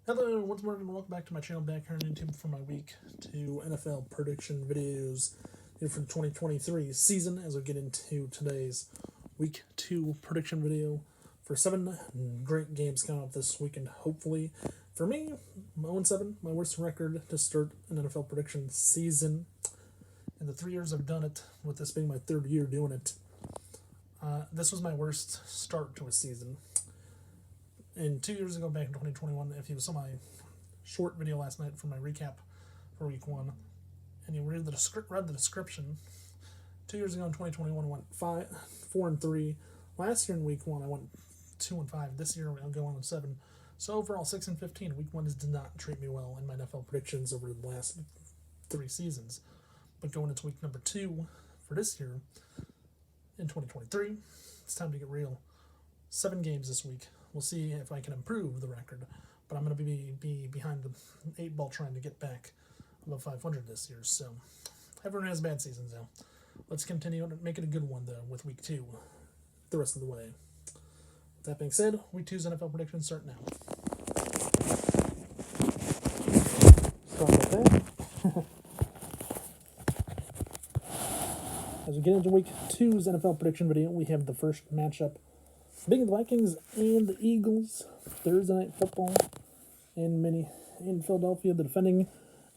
Hello, once more, and welcome back to my channel back here on YouTube for my week 2 NFL prediction videos here for the 2023 season as we get into today's week 2 prediction video for 7 great games coming up this weekend. Hopefully, for me, 0-7, my worst record to start an NFL prediction season. In the 3 years I've done it, with this being my third year doing it, this was my worst start to a season. And 2 years ago, back in 2021, if you saw my short video last night for my recap for week 1, and you read the description, 2 years ago in 2021, I went 4-3. Last year in week 1, I went 2-5. This year, I'll go on 7. So overall, 6-15. Week 1 did not treat me well in my NFL predictions over the last 3 seasons. But going into week number 2 for this year, in 2023, it's time to get real. 7 games this week. We'll see if I can improve the record, but I'm going to be behind the 8 ball trying to get back above 500 this year. So everyone has bad seasons though. Let's continue and make it a good one though with week 2 the rest of the way. With that being said, week 2's NFL predictions start now. Start with that. As we get into week 2's NFL prediction video, we have the first matchup being the Vikings and the Eagles, Thursday Night Football in Philadelphia. The defending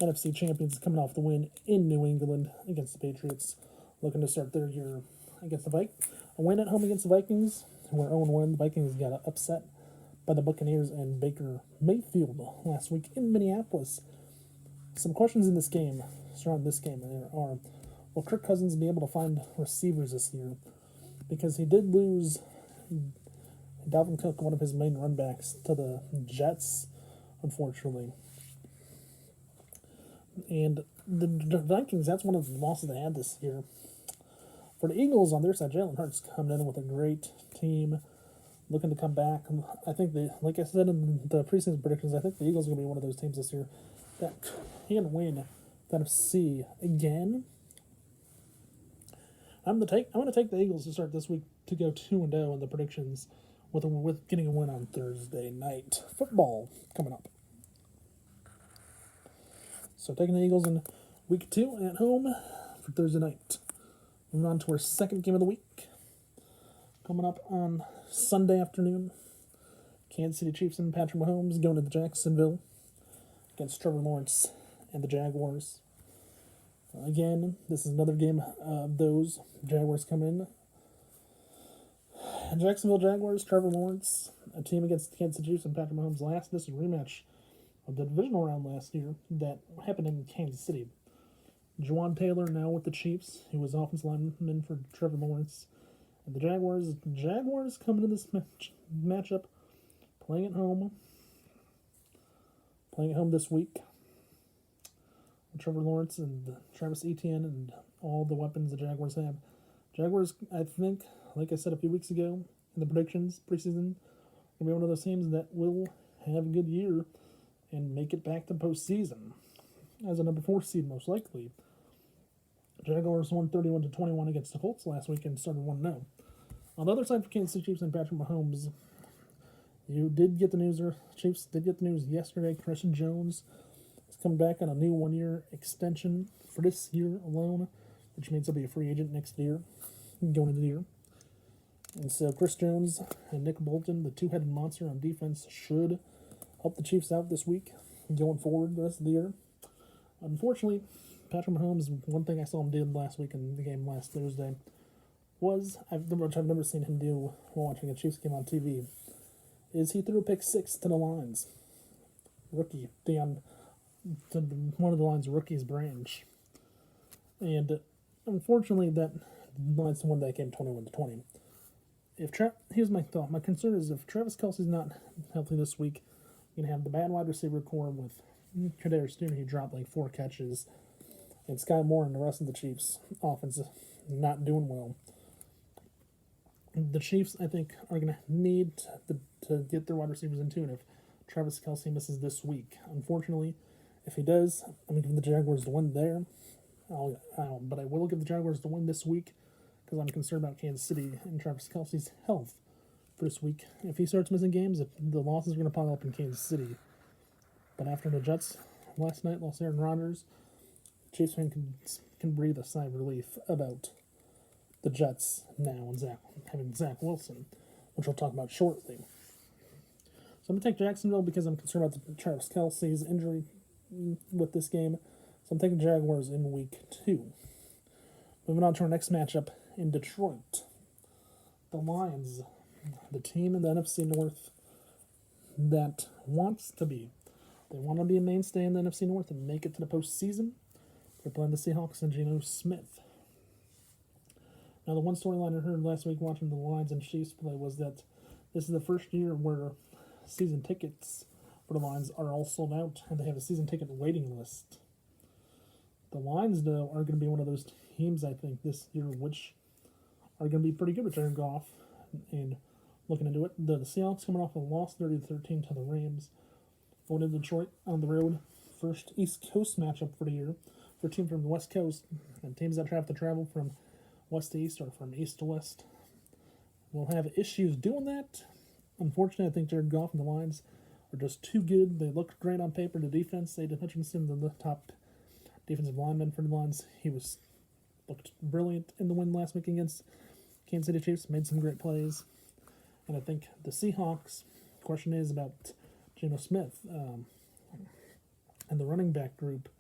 NFC champions coming off the win in New England against the Patriots, looking to start their year against the Vikings. A win at home against the Vikings, who are 0-1. The Vikings got upset by the Buccaneers and Baker Mayfield last week in Minneapolis. Some questions in this game, surrounding this game, are, will Kirk Cousins be able to find receivers this year? Because he did lose Dalvin Cook, one of his main run backs, to the Jets, unfortunately. And the Vikings, that's one of the losses they had this year. For the Eagles, on their side, Jalen Hurts coming in with a great team, looking to come back. I think, like I said in the preseason predictions, I think the Eagles are going to be one of those teams this year that can win the NFC again. I'm going to take the Eagles to start this week to go 2-0 in the predictions with getting a win on Thursday night football coming up. So taking the Eagles in week 2 at home for Thursday night. Moving on to our second game of the week. Coming up on Sunday afternoon. Kansas City Chiefs and Patrick Mahomes going to the Jacksonville against Trevor Lawrence and the Jaguars. Again, this is another game of those. Jaguars come in. Jacksonville Jaguars, Trevor Lawrence, a team against the Kansas City Chiefs and Patrick Mahomes. This is a rematch of the divisional round last year that happened in Kansas City. Juwan Taylor now with the Chiefs, who was offensive lineman for Trevor Lawrence. And the Jaguars coming in this matchup, playing at home this week. Trevor Lawrence and Travis Etienne and all the weapons the Jaguars have. Jaguars, I think, like I said a few weeks ago in the predictions preseason, will be one of those teams that will have a good year and make it back to postseason as a number 4 seed, most likely. Jaguars won 31-21 against the Colts last week and started 1-0. On the other side for Kansas City Chiefs and Patrick Mahomes, Chiefs did get the news yesterday. Christian Jones is coming back on a new 1-year extension for this year alone, which means he'll be a free agent next year, going into the year. And so Chris Jones and Nick Bolton, the two-headed monster on defense, should help the Chiefs out this week going forward the rest of the year. Unfortunately, Patrick Mahomes, one thing I saw him do last week in the game last Thursday was, which I've never seen him do while watching a Chiefs game on TV, is he threw a pick 6 to the lines. Rookie, one of the lines, rookie's branch. And unfortunately, that Lions won that game 21-20. Here's my thought. My concern is if Travis Kelce's not healthy this week, you're going to have the bad wide receiver core with Kadarius Toney, who dropped like 4 catches, and Sky Moore and the rest of the Chiefs' offense not doing well. The Chiefs, I think, are going to need to get their wide receivers in tune if Travis Kelce misses this week. Unfortunately, if he does, I'm going to give the Jaguars the win there. But I will give the Jaguars the win this week because I'm concerned about Kansas City and Travis Kelce's health for this week. If he starts missing games, the losses are going to pile up in Kansas City. But after the Jets last night lost Aaron Rodgers, Chiefs fan can breathe a sigh of relief about the Jets now and having Zach Wilson, which we'll talk about shortly. So I'm going to take Jacksonville because I'm concerned about the Travis Kelce's injury with this game. So I'm taking Jaguars in week 2. Moving on to our next matchup in Detroit. The Lions, the team in the NFC North that wants to be. They want to be a mainstay in the NFC North and make it to the postseason. They're playing the Seahawks and Geno Smith. Now, the one storyline I heard last week watching the Lions and Chiefs play was that this is the first year where season tickets for the Lions are all sold out, and they have a season ticket waiting list. The Lions, though, are going to be one of those teams, I think, this year, which are going to be pretty good with Jared Goff. And looking into it, the Seahawks coming off a loss 30-13 to the Rams. Going to Detroit on the road. First East Coast matchup for the year for a team from the West Coast. And teams that have to travel from west to east or from east to west will have issues doing that. Unfortunately, I think Jared Goff and the Lions are just too good. They look great on paper. The defense, Aiden Hutchinson, the top defensive lineman for the Lions, looked brilliant in the win last week against Kansas City Chiefs, made some great plays. And I think the Seahawks, the question is about Geno Smith and the running back group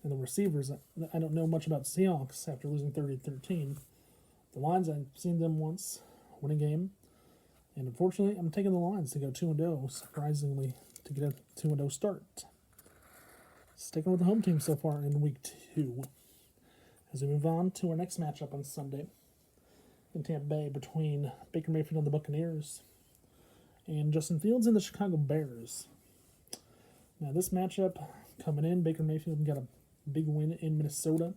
and the receivers. I don't know much about Seahawks after losing 30-13. The Lions, I've seen them once win a game. And unfortunately, I'm taking the Lions to go 2-0, surprisingly, to get a 2-0 start. Sticking with the home team so far in week 2. As we move on to our next matchup on Sunday in Tampa Bay between Baker Mayfield and the Buccaneers and Justin Fields and the Chicago Bears. Now, this matchup coming in, Baker Mayfield got a big win in Minnesota.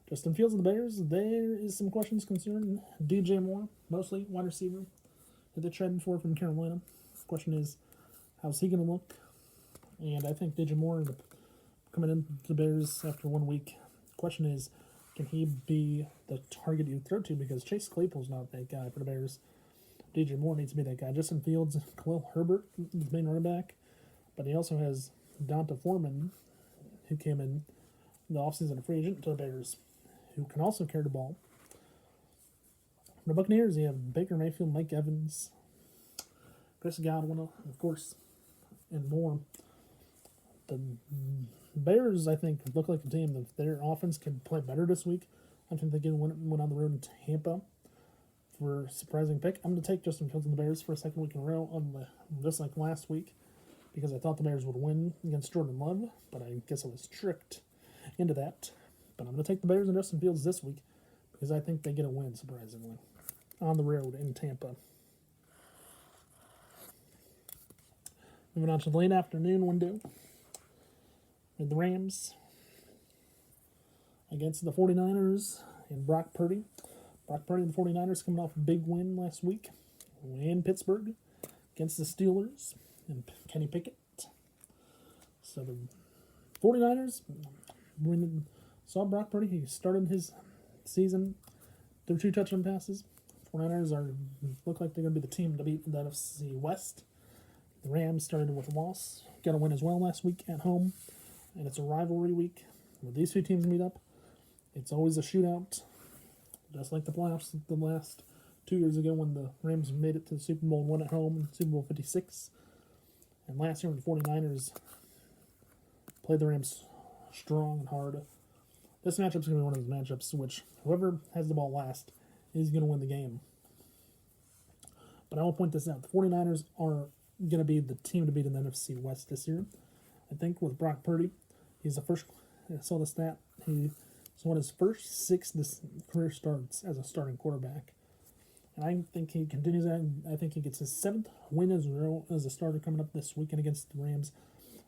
Justin Fields and the Bears, there is some questions concerning DJ Moore, mostly wide receiver, that they traded for from Carolina. The question is, how's he going to look? And I think DJ Moore coming into the Bears after 1 week. The question is, can he be the target you throw to? Because Chase Claypool's not that guy for the Bears. DJ Moore needs to be that guy. Justin Fields, Khalil Herbert, the main running back. But he also has Donta Foreman, who came in the offseason a free agent to the Bears, who can also carry the ball. For the Buccaneers, you have Baker Mayfield, Mike Evans, Chris Godwin, of course, and more. The Bears, I think, look like a team that if their offense can play better this week, I think they can win on the road in Tampa for a surprising pick. I'm going to take Justin Fields and the Bears for a second week in a row, just like last week, because I thought the Bears would win against Jordan Love, but I guess I was tricked into that. But I'm going to take the Bears and Justin Fields this week because I think they get a win, surprisingly, on the road in Tampa. Moving on to the late afternoon window. The Rams against the 49ers and Brock Purdy. Brock Purdy and the 49ers coming off a big win last week in Pittsburgh against the Steelers and Kenny Pickett. So the 49ers saw Brock Purdy. He started his season through 2 touchdown passes. 49ers look like they're going to be the team to beat the NFC West. The Rams started with a loss. Got a win as well last week at home. And it's a rivalry week. When these 2 teams meet up, it's always a shootout. Just like the playoffs the last 2 years ago when the Rams made it to the Super Bowl and won at home in Super Bowl 56. And last year when the 49ers played the Rams strong and hard. This matchup's going to be one of those matchups which whoever has the ball last is going to win the game. But I will point this out. The 49ers are going to be the team to beat in the NFC West this year. I think with Brock Purdy, he's the first. I saw the stat. He's won his first 6 career starts as a starting quarterback, and I think he continues that. I think he gets his 7th win as a starter coming up this weekend against the Rams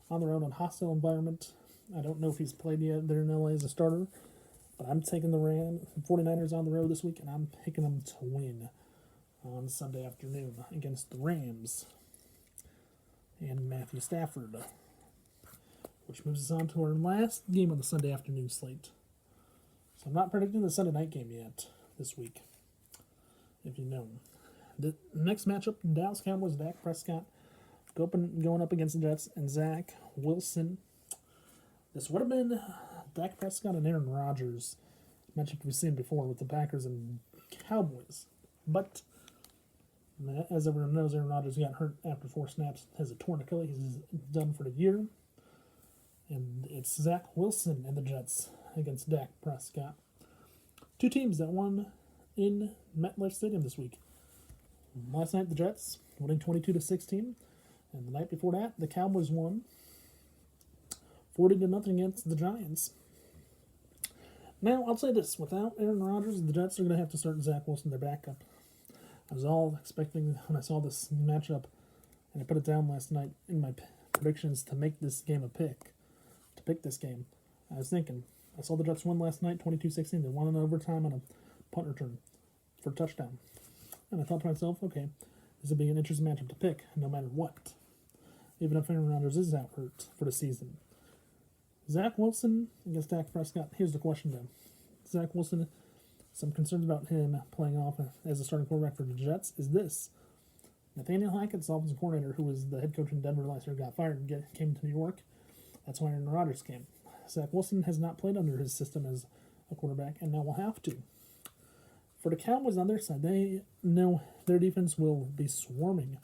on the road in a hostile environment. I don't know if he's played yet there in LA as a starter, but I'm taking the 49ers on the road this week, and I'm picking them to win on Sunday afternoon against the Rams and Matthew Stafford. Which moves us on to our last game of the Sunday afternoon slate. So I'm not predicting the Sunday night game yet this week, if you know. The next matchup, Dallas Cowboys, Dak Prescott going up against the Jets and Zach Wilson. This would have been Dak Prescott and Aaron Rodgers matchup we've seen before with the Packers and Cowboys. But as everyone knows, Aaron Rodgers got hurt after 4 snaps, has a torn Achilles, he's done for the year. And it's Zach Wilson and the Jets against Dak Prescott. 2 teams that won in MetLife Stadium this week. Last night, the Jets winning 22-16, and the night before that, the Cowboys won 40-0 against the Giants. Now, I'll say this: without Aaron Rodgers, the Jets are going to have to start Zach Wilson, their backup. I was all expecting when I saw this matchup, and I put it down last night in my predictions to make this game a pick. To pick this game, I was thinking, I saw the Jets win last night, 22-16. They won in overtime on a punt return for a touchdown. And I thought to myself, okay, this would be an interesting matchup to pick, no matter what. Even if Aaron Rodgers is out hurt for the season. Zach Wilson against Dak Prescott. Here's the question, though. Zach Wilson, some concerns about him playing off as a starting quarterback for the Jets is this. Nathaniel Hackett's offensive coordinator, who was the head coach in Denver last year, got fired and came to New York. That's why Aaron Rodgers came. Zach Wilson has not played under his system as a quarterback, and now will have to. For the Cowboys on their side, they know their defense will be swarming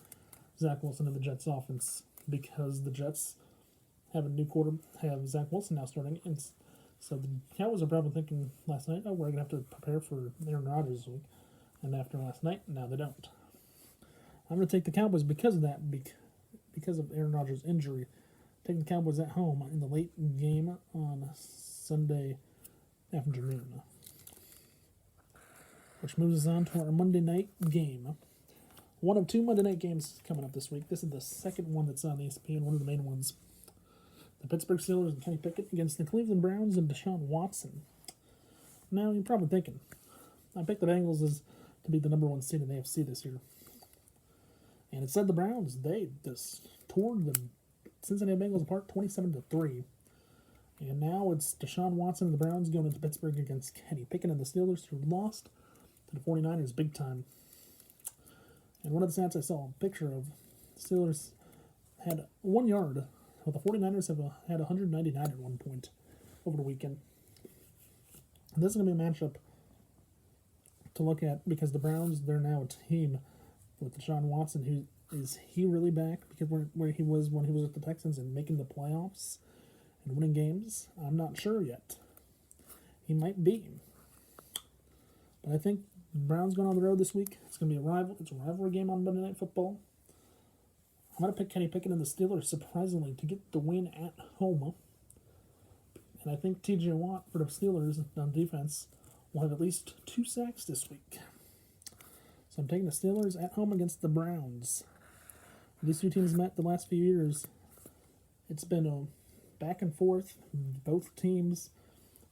Zach Wilson and the Jets' offense because the Jets have have Zach Wilson now starting, and so the Cowboys are probably thinking last night, oh, we're going to have to prepare for Aaron Rodgers this week, and after last night, now they don't. I'm going to take the Cowboys because of that, because of Aaron Rodgers' injury. Taking the Cowboys at home in the late game on Sunday afternoon. Which moves us on to our Monday night game. One of 2 Monday night games coming up this week. This is the second one that's on ESPN, one of the main ones. The Pittsburgh Steelers and Kenny Pickett against the Cleveland Browns and Deshaun Watson. Now, you're probably thinking, I picked the Bengals as to be the number 1 seed in the AFC this year. And it said the Browns, they just tore the Cincinnati Bengals apart 27-3. And now it's Deshaun Watson and the Browns going into Pittsburgh against Kenny Pickett and the Steelers, who lost to the 49ers big time. And one of the stats I saw a picture of, the Steelers had 1 yard, while the 49ers had 199 at one point over the weekend. And this is going to be a matchup to look at because the Browns, they're now a team with Deshaun Watson, is he really back? Because where he was when he was with the Texans and making the playoffs and winning games, I'm not sure yet. He might be. But I think the Browns going on the road this week. It's going to be It's a rivalry game on Monday Night Football. I'm going to pick Kenny Pickett and the Steelers, surprisingly, to get the win at home. And I think T.J. Watt for the Steelers on defense will have at least 2 sacks this week. So I'm taking the Steelers at home against the Browns. These 2 teams met the last few years. It's been a back and forth. Both teams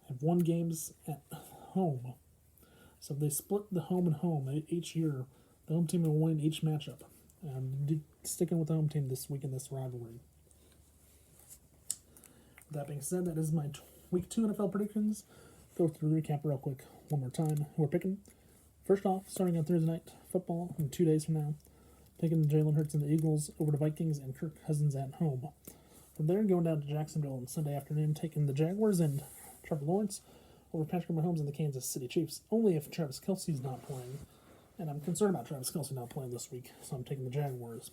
have won games at home. So they split the home and home each year. The home team will win each matchup. I'm sticking with the home team this week in this rivalry. With that being said, that is my Week 2 NFL predictions. Go through the recap real quick one more time. Who we're picking. First off, starting on Thursday Night Football in 2 days from now, taking Jalen Hurts and the Eagles over the Vikings and Kirk Cousins at home. From there, going down to Jacksonville on Sunday afternoon, taking the Jaguars and Trevor Lawrence over Patrick Mahomes and the Kansas City Chiefs. Only if Travis Kelce's not playing, and I'm concerned about Travis Kelce not playing this week, so I'm taking the Jaguars.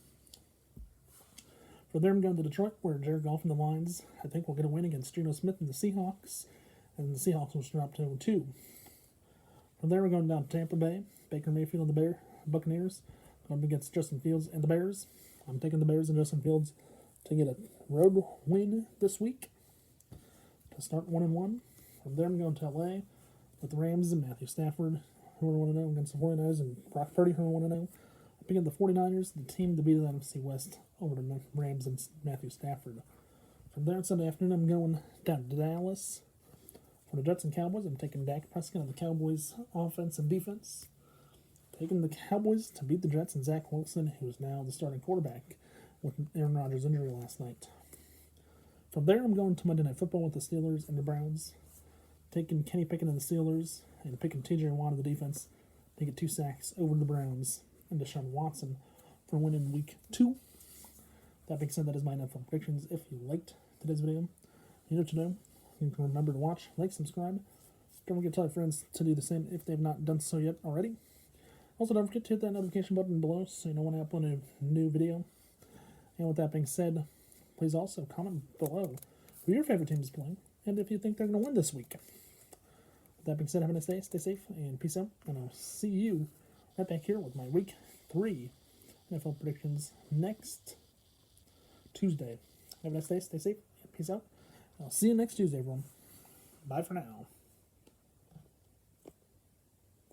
From there, I'm going to Detroit, where Jared Goff and the Lions, I think, will get a win against Geno Smith and the Seahawks, and the Seahawks will drop to 2. From there, we're going down to Tampa Bay. Baker Mayfield and the Buccaneers going against Justin Fields and the Bears. I'm taking the Bears and Justin Fields to get a road win this week to start 1-1. From there, I'm going to LA with the Rams and Matthew Stafford, who are 1-0 against the 49ers, and Brock Purdy, who are 1-0. I'm picking the 49ers, the team to beat the NFC West, over the Rams and Matthew Stafford. From there, on Sunday afternoon, I'm going down to Dallas. For the Jets and Cowboys, I'm taking Dak Prescott and the Cowboys' offense and defense. Taking the Cowboys to beat the Jets and Zach Wilson, who is now the starting quarterback with Aaron Rodgers' injury last night. From there, I'm going to Monday Night Football with the Steelers and the Browns. Taking Kenny Pickett and the Steelers and picking T.J. Watt of the defense to get 2 sacks over the Browns and Deshaun Watson for winning Week 2. That being said, that is my NFL predictions. If you liked today's video, you know what to do. You can remember to watch, like, subscribe. Don't forget to tell your friends to do the same if they've not done so yet already. Also, don't forget to hit that notification button below so you know when I upload a new video. And with that being said, please also comment below who your favorite team is playing and if you think they're going to win this week. With that being said, have a nice day, stay safe, and peace out. And I'll see you right back here with my Week 3 NFL predictions next Tuesday. Have a nice day, stay safe, and peace out. I'll see you next Tuesday, everyone. Bye for now.